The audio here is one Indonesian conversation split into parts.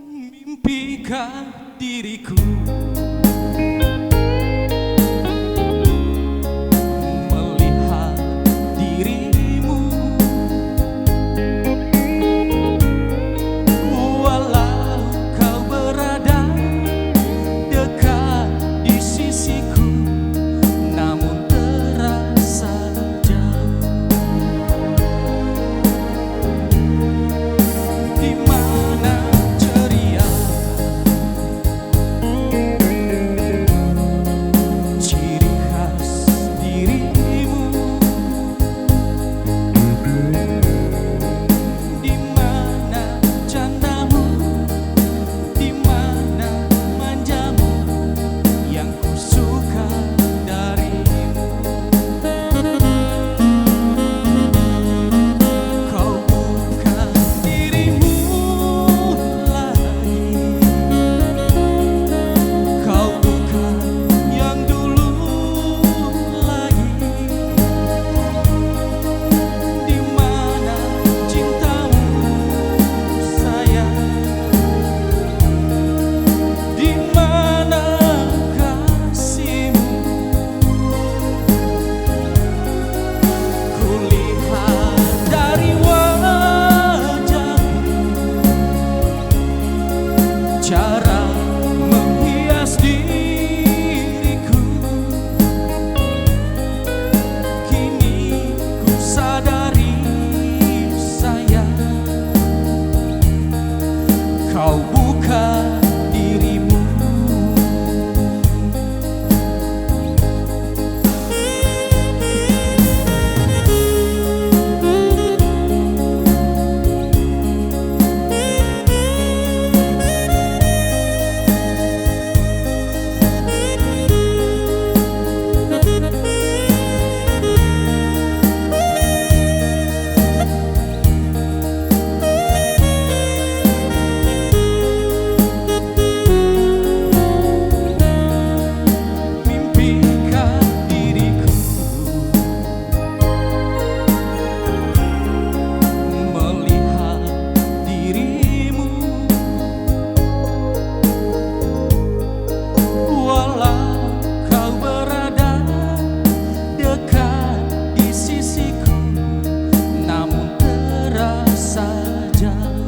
Mimpikah diriku melihat dirimu, walau kau berada dekat di sisiku, namun terasa jauh. Di mana ceria, ciri khas dirimu, di mana candamu, di mana manjamu yang ku suka darimu. Kau bukan dirimu lagi, kau bukan yang dulu lagi. Di mana cintamu sayang, di mana kasihmu. Kulihat dari wajahmu cara menghias diriku. Kini ku sadari sayang, kau bukan dirimu. Mimpikah diriku melihat dirimu, walau kau berada dekat di sisiku, namun terasa jauh.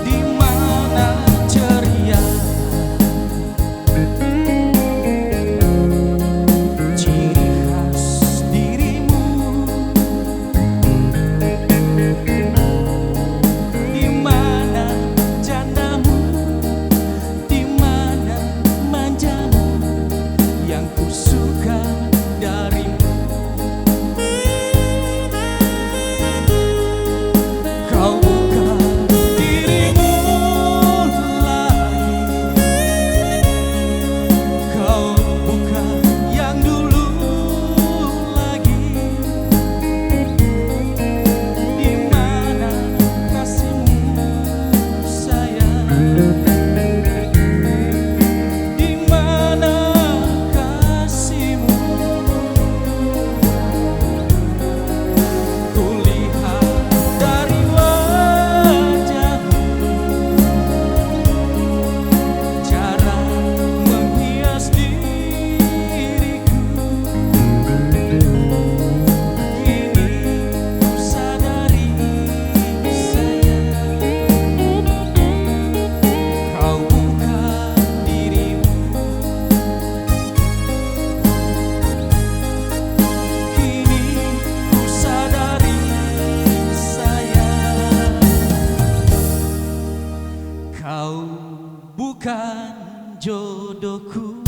Di mana ceria, ciri khas dirimu, di mana candamu, di mana manjamu yang ku suka darimu. Kau bukan dirimu lagi, kau bukan yang dulu lagi. Di mana kasihmu sayang, di mana kasihmu. Kulihat dari wajahmu cara menghias diriku. Kini ku sadari sayang, kau bukan dirimu. Kini ku sadari sayang, kau bukan jodohku.